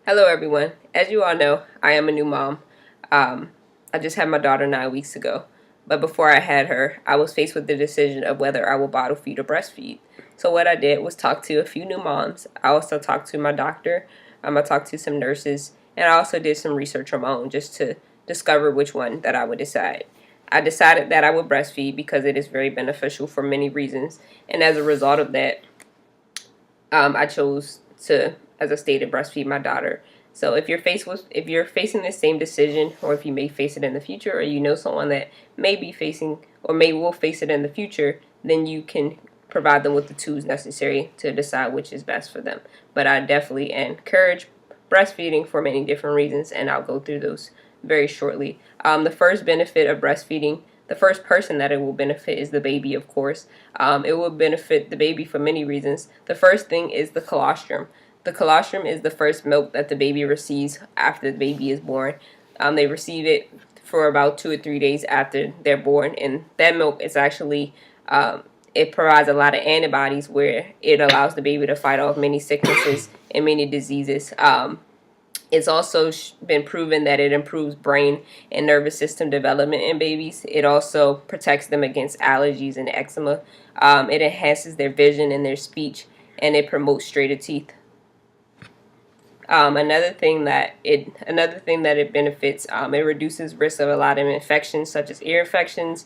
Hello, everyone. As you all know, I am a new mom. I just had my daughter 9 weeks ago. But before I had her, I was faced with the decision of whether I would bottle feed or breastfeed. So what I did was talk to a few new moms. I also talked to my doctor. I talked to some nurses. And I also did some research on my own just to discover which one that I would decide. I decided that I would breastfeed because it is very beneficial for many reasons. And as a result of that, I chose to, as I stated, breastfeed my daughter. So if you're facing the same decision, or if you may face it in the future, or you know someone that may be facing or may will face it in the future, then you can provide them with the tools necessary to decide which is best for them. But I definitely encourage breastfeeding for many different reasons, and I'll go through those very shortly. The first benefit of breastfeeding, the first person that it will benefit is the baby, of course. It will benefit the baby for many reasons. The first thing is the colostrum. The colostrum is the first milk that the baby receives after the baby is born. They receive it for about 2 or 3 days after they're born, and that milk is actually it provides a lot of antibodies where it allows the baby to fight off many sicknesses and many diseases. It's also been proven that it improves brain and nervous system development in babies. It also protects them against allergies and eczema. It enhances their vision and their speech, and it promotes straighter teeth. Another thing that it benefits, it reduces risk of a lot of infections such as ear infections,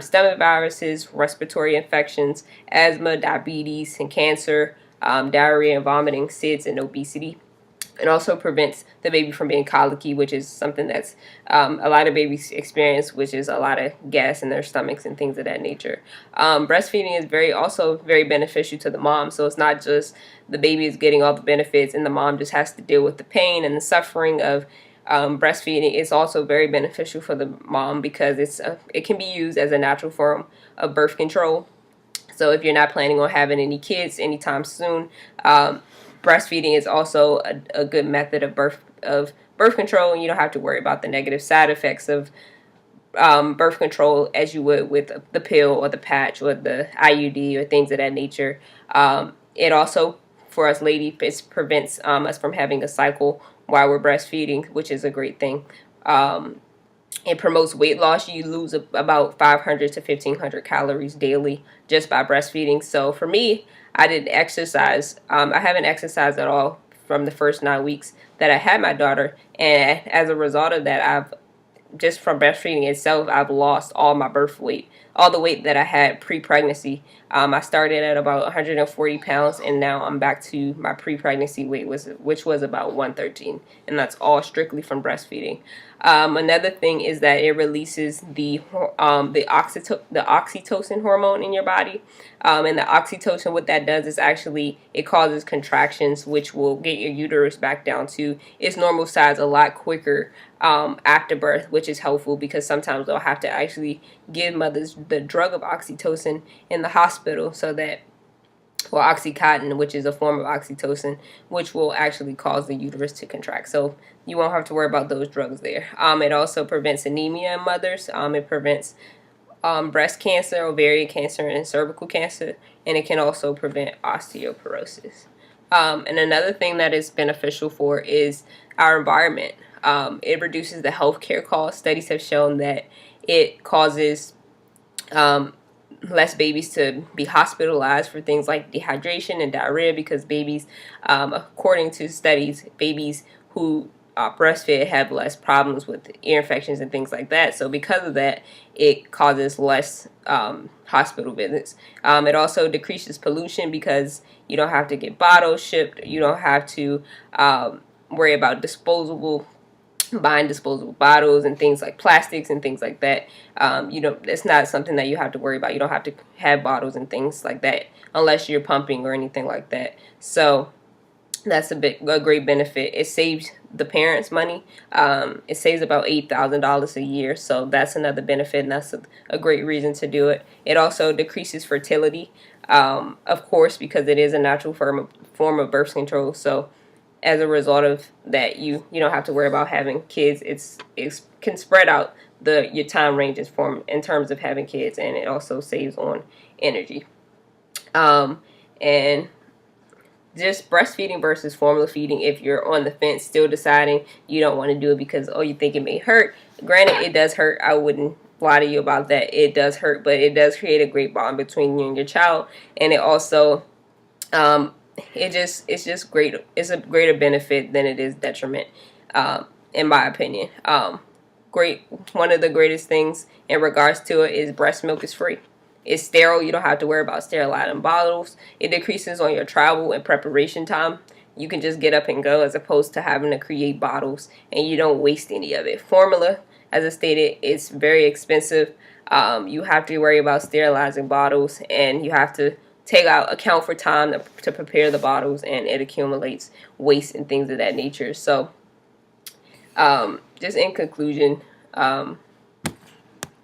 stomach viruses, respiratory infections, asthma, diabetes, and cancer, diarrhea and vomiting, SIDS, and obesity. It also prevents the baby from being colicky, which is something that's a lot of babies experience, which is a lot of gas in their stomachs and things of that nature. Breastfeeding is also very beneficial to the mom, so it's not just the baby is getting all the benefits and the mom just has to deal with the pain and the suffering of breastfeeding. It's also very beneficial for the mom because it can be used as a natural form of birth control. So if you're not planning on having any kids anytime soon, breastfeeding is also a good method of birth control, and you don't have to worry about the negative side effects of birth control as you would with the pill or the patch or the IUD or things of that nature. It also, for us ladies, it prevents us from having a cycle while we're breastfeeding, which is a great thing. It promotes weight loss. You lose about 500 to 1,500 calories daily just by breastfeeding. So for me, I didn't exercise. I haven't exercised at all from the first 9 weeks that I had my daughter. And as a result of that, just from breastfeeding itself, I've lost all my birth weight, all the weight that I had pre-pregnancy. I started at about 140 pounds, and now I'm back to my pre-pregnancy weight, which was about 113, and that's all strictly from breastfeeding. Another thing is that it releases the oxytocin hormone in your body, and the oxytocin, what that does is actually it causes contractions, which will get your uterus back down to its normal size a lot quicker after birth, which is helpful because sometimes they'll have to actually give mothers the drug of oxytocin in the hospital so that, or Oxycontin, which is a form of oxytocin, which will actually cause the uterus to contract. So you won't have to worry about those drugs there. It also prevents anemia in mothers. It prevents breast cancer, ovarian cancer, and cervical cancer, and it can also prevent osteoporosis. And another thing that is beneficial for is our environment. It reduces the healthcare costs. Studies have shown that it causes less babies to be hospitalized for things like dehydration and diarrhea because babies, according to studies, babies who breastfed have less problems with ear infections and things like that. So because of that, it causes less hospital visits. It also decreases pollution because you don't have to get bottles shipped. You don't have to worry about buying disposable bottles and things like plastics and things like that. It's not something that you have to worry about. You don't have to have bottles and things like that unless you're pumping or anything like that. So that's a great benefit. It saves the parents money. It saves about $8,000 a year. So that's another benefit, and that's a great reason to do it. It also decreases fertility, of course, because it is a natural form of birth control. So as a result of that, you don't have to worry about having kids. It can spread out your time ranges in terms of having kids, and it also saves on energy. And just breastfeeding versus formula feeding, if you're on the fence still deciding you don't want to do it because, oh, you think it may hurt. Granted, it does hurt. I wouldn't lie to you about that. It does hurt, but it does create a great bond between you and your child. And it also it's just great. It's a greater benefit than it is detriment, in my opinion. Great. One of the greatest things in regards to it is breast milk is free. It's sterile. You don't have to worry about sterilizing bottles. It decreases on your travel and preparation time. You can just get up and go, as opposed to having to create bottles, and you don't waste any of it. Formula, as I stated, it's very expensive. You have to worry about sterilizing bottles, and you have to account for time to prepare the bottles, and it accumulates waste and things of that nature. So just in conclusion,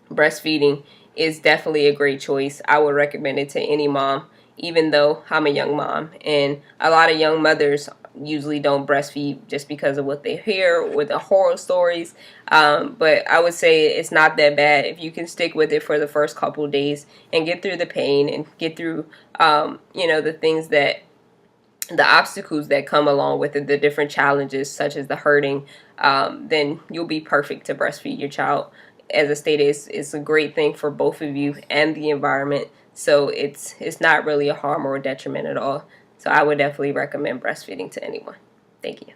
breastfeeding is definitely a great choice. I would recommend it to any mom, even though I'm a young mom, and a lot of young mothers usually don't breastfeed just because of what they hear with the horror stories. But I would say it's not that bad if you can stick with it for the first couple of days and get through the pain and get through, the things that, the obstacles that come along with it, the different challenges such as the hurting. Then you'll be perfect to breastfeed your child. As I stated, it's a great thing for both of you and the environment. So it's not really a harm or a detriment at all. So I would definitely recommend breastfeeding to anyone. Thank you.